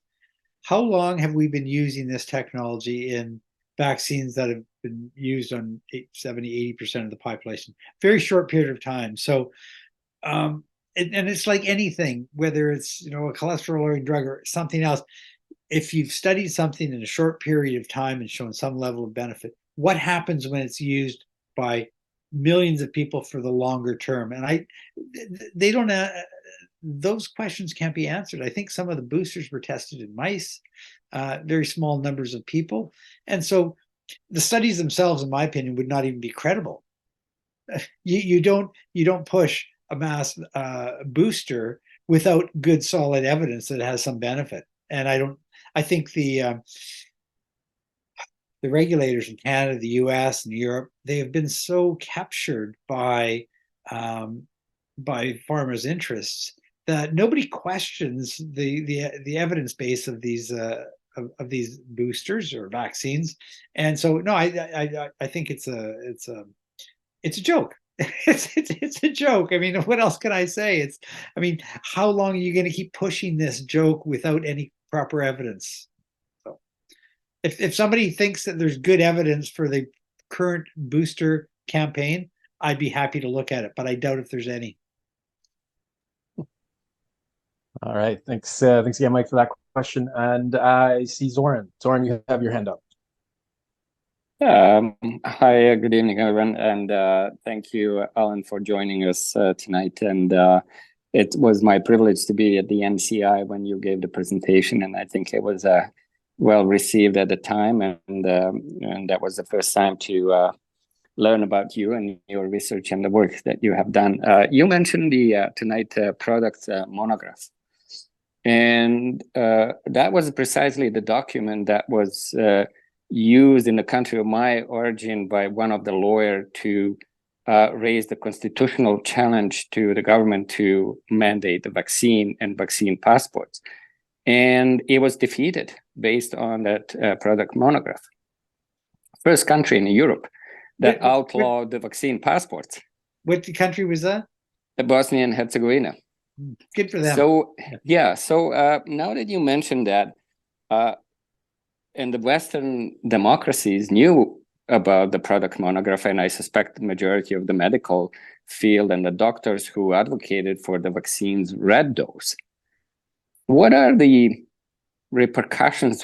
how long have we been using this technology in vaccines that have been used on 70, 80% of the population? Very short period of time. So, and it's like anything, whether it's a cholesterol-lowering drug or something else. If you've studied something in a short period of time and shown some level of benefit, what happens when it's used by millions of people for the longer term? And they don't, those questions can't be answered. I think some of the boosters were tested in mice, very small numbers of people. And so the studies themselves, in my opinion, would not even be credible. You don't push a mass booster without good, solid evidence that it has some benefit. And I think the regulators in Canada, the US, and Europe, they have been so captured by pharma's interests that nobody questions the evidence base of these boosters or vaccines. And so no, I think it's a joke. It's a joke. I mean, what else can I say? How long are you going to keep pushing this joke without any proper evidence? So if somebody thinks that there's good evidence for the current booster campaign, I'd be happy to look at it, but I doubt if there's any. All right, thanks again, Mike, for that question. And I see Zoran. Zoran, you have your hand up. Hi, good evening, everyone, and thank you, Alan, for joining us tonight. And it was my privilege to be at the MCI when you gave the presentation, and I think it was well received at the time, and that was the first time to learn about you and your research and the work that you have done. You mentioned the tonight product monograph, and that was precisely the document that was used in the country of my origin by one of the lawyers to raise the constitutional challenge to the government to mandate the vaccine and vaccine passports. And it was defeated based on that product monograph. First country in Europe that outlawed the vaccine passports. What country was that? Bosnia and Herzegovina. Good for them. So, yeah. So now that you mentioned that, and the Western democracies knew about the product monograph, and I suspect the majority of the medical field and the doctors who advocated for the vaccines read those. What are the repercussions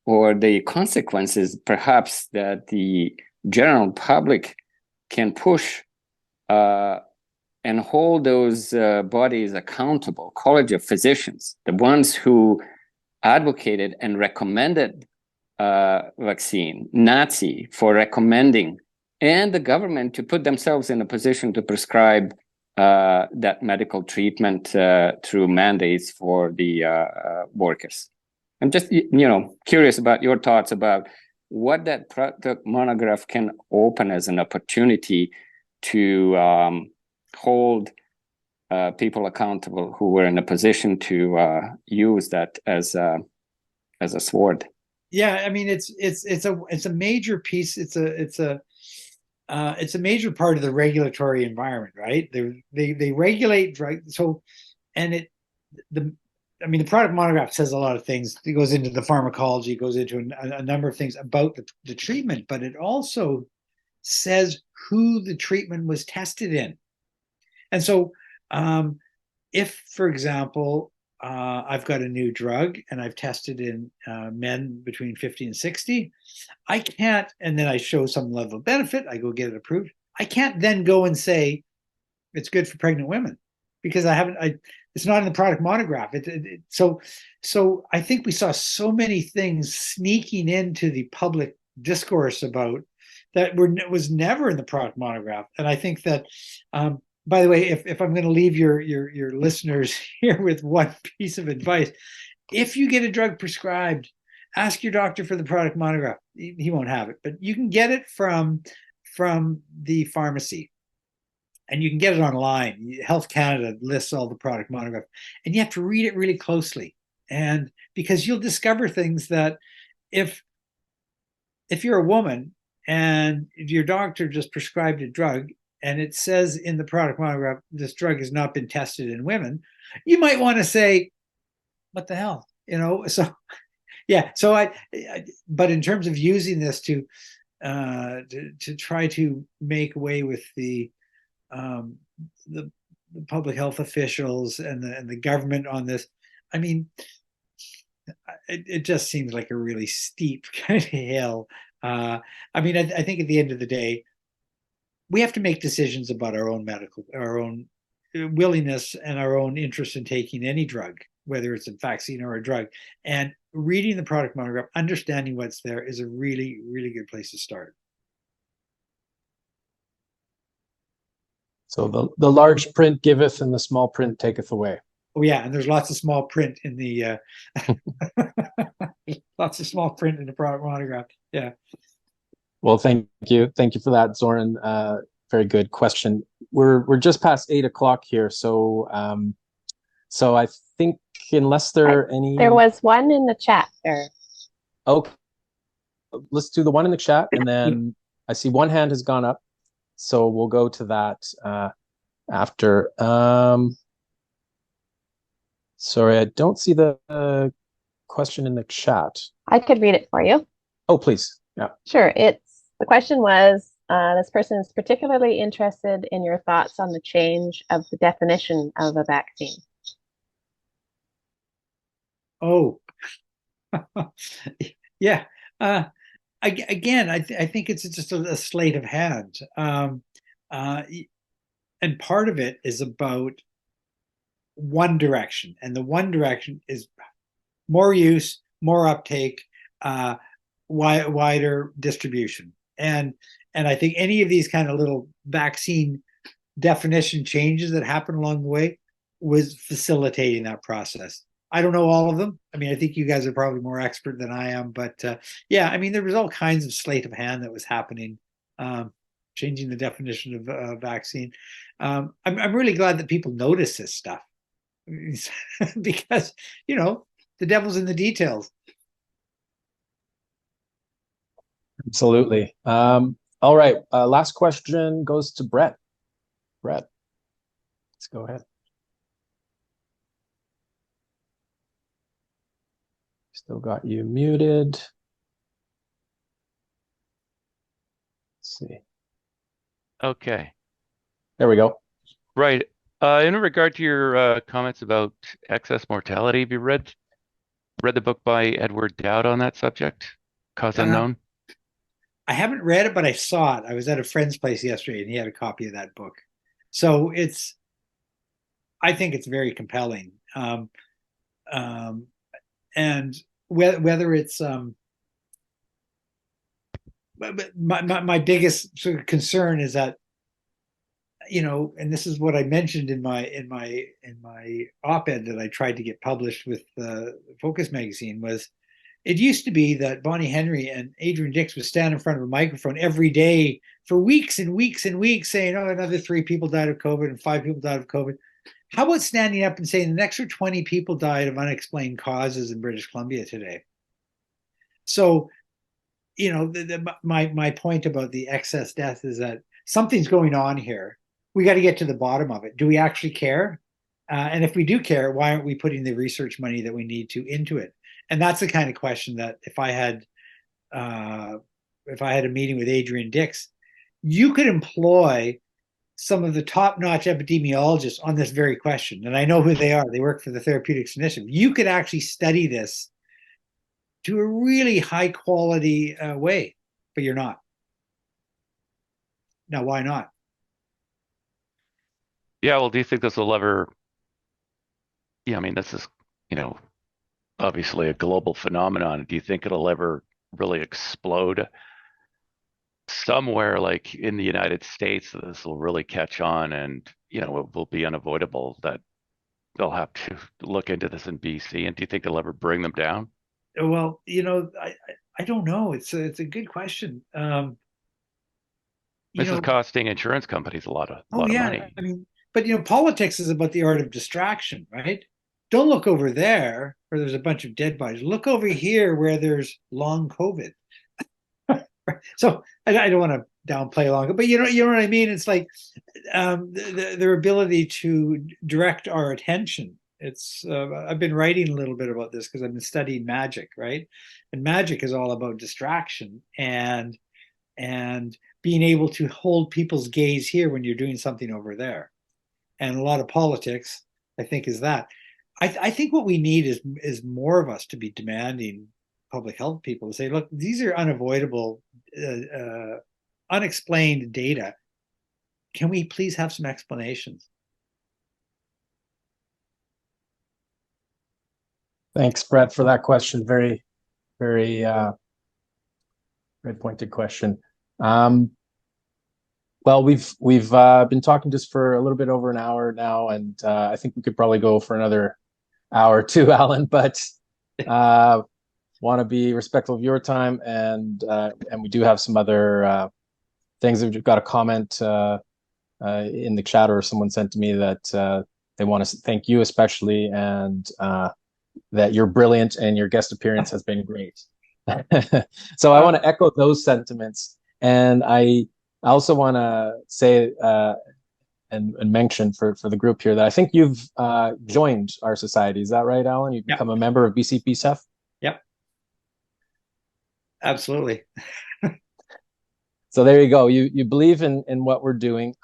or the consequences, perhaps, that the general public can push and hold those bodies accountable, College of Physicians, the ones who advocated and recommended vaccine, Nazi for recommending, and the government to put themselves in a position to prescribe that medical treatment through mandates for the workers. I'm just, curious about your thoughts about what that product monograph can open as an opportunity to hold people accountable who were in a position to use that as a sword. Yeah, I mean, it's a major piece. It's a major part of the regulatory environment, right? They regulate drug. So, and the product monograph says a lot of things. It goes into the pharmacology, it goes into a number of things about the treatment, but it also says who the treatment was tested in. And so, if, for example, I've got a new drug and I've tested in men between 50 and 60, I can't, and then I show some level of benefit, I go get it approved. I can't then go and say it's good for pregnant women because it's not in the product monograph. So I think we saw so many things sneaking into the public discourse about that was never in the product monograph. And I think that, by the way, if I'm going to leave your listeners here with one piece of advice, if you get a drug prescribed, ask your doctor for the product monograph. He won't have it, but you can get it from the pharmacy, and you can get it online. Health Canada lists all the product monograph, and you have to read it really closely, and because you'll discover things that if you're a woman and your doctor just prescribed a drug and it says in the product monograph, this drug has not been tested in women, you might want to say, what the hell? So yeah. So but in terms of using this to try to make way with the public health officials and the government on this, I mean, it just seems like a really steep kind of hill. I mean, I think at the end of the day, we have to make decisions about our own willingness and our own interest in taking any drug, whether it's a vaccine or a drug. And reading the product monograph, understanding what's there, is a really, really good place to start. So the large print giveth and the small print taketh away. Oh yeah, and there's lots of small print in the lots of small print in the product monograph. Yeah. Well, thank you for that, Zoran. Very good question. We're just past 8 o'clock here, so I think unless there was one in the chat there. Okay, let's do the one in the chat, and then I see one hand has gone up, so we'll go to that after. Sorry, I don't see the question in the chat. I could read it for you. Oh, please. Yeah. Sure. The question was, this person is particularly interested in your thoughts on the change of the definition of a vaccine. Oh, yeah. Again, I think it's just a sleight of hand. And part of it is about one direction. And the one direction is more use, more uptake, wider distribution. And I think any of these kind of little vaccine definition changes that happen along the way was facilitating that process. I don't know all of them. I mean, I think you guys are probably more expert than I am, but yeah, I mean, there was all kinds of sleight of hand that was happening, changing the definition of vaccine. I'm really glad that people notice this stuff because, the devil's in the details. Absolutely. All right. Last question goes to Brett. Brett, let's go ahead. Still got you muted. Let's see. Okay. There we go. Right. In regard to your comments about excess mortality, have you read the book by Edward Dowd on that subject, Cause Unknown? I haven't read it, but I saw it. I was at a friend's place yesterday, and he had a copy of that book. So I think it's very compelling. And whether it's but my biggest sort of concern is that, and this is what I mentioned in my op-ed that I tried to get published with Focus magazine, was it used to be that Bonnie Henry and Adrian Dix would stand in front of a microphone every day for weeks and weeks and weeks saying, oh, another 3 people died of COVID and 5 people died of COVID. How about standing up and saying an extra 20 people died of unexplained causes in British Columbia today? So, my point about the excess death is that something's going on here. We got to get to the bottom of it. Do we actually care? And if we do care, why aren't we putting the research money that we need to into it? And that's the kind of question that if I had a meeting with Adrian Dix, you could employ some of the top-notch epidemiologists on this very question. And I know who they are. They work for the Therapeutics Initiative. You could actually study this to a really high-quality way, but you're not. Now, why not? Yeah, well, do you think this will ever, I mean, this is, obviously a global phenomenon. Do you think it'll ever really explode somewhere like in the United States, that this will really catch on and, it will be unavoidable that they'll have to look into this in BC? And do you think they'll ever bring them down? Well, I don't know. It's a good question. This is costing insurance companies a lot of money. I mean, but politics is about the art of distraction, right? Don't look over there where there's a bunch of dead bodies. Look over here where there's long COVID. So I don't want to downplay long, but you know what I mean? It's like their ability to direct our attention. It's I've been writing a little bit about this because I've been studying magic, right? And magic is all about distraction and being able to hold people's gaze here when you're doing something over there. And a lot of politics, I think, is that. I think what we need is more of us to be demanding public health people to say, look, these are unavoidable, unexplained data. Can we please have some explanations? Thanks, Brett, for that question. Very, very, very pointed question. Well, we've been talking just for a little bit over an hour now, and I think we could probably go for another hour too, Alan. But want to be respectful of your time, and we do have some other things. We've got a comment in the chat, or someone sent to me that they want to thank you especially, and that you're brilliant and your guest appearance has been great. So I want to echo those sentiments, and I also want to say and mention for the group here that I think you've joined our society. Is that right, Alan? You've become a member of BCPSEF? Yep. Absolutely. So there you go. You believe in what we're doing.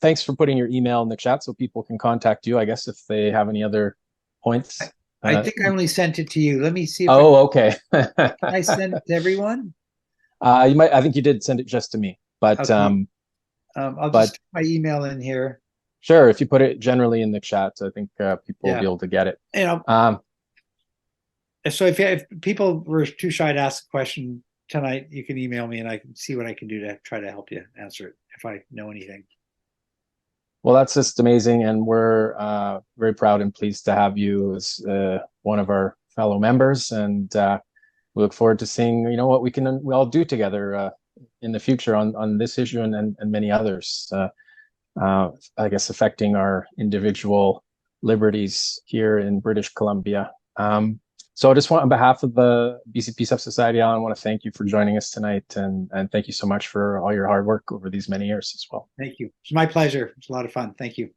Thanks for putting your email in the chat so people can contact you, I guess, if they have any other points. I think I only sent it to you. Let me see. Okay. Can I send it to everyone? You might. I think you did send it just to me, but okay. I'll just put my email in here. Sure, if you put it generally in the chat, I think people will be able to get it. So if people were too shy to ask a question tonight, you can email me and I can see what I can do to try to help you answer it if I know anything. Well, that's just amazing, and we're very proud and pleased to have you as one of our fellow members, and we look forward to seeing what we all do together in the future on this issue and many others. I guess affecting our individual liberties here in British Columbia. So I just want, on behalf of the BCPSEF Society, Alan, I want to thank you for joining us tonight, and thank you so much for all your hard work over these many years as well. Thank you. It's my pleasure. It's a lot of fun. Thank you.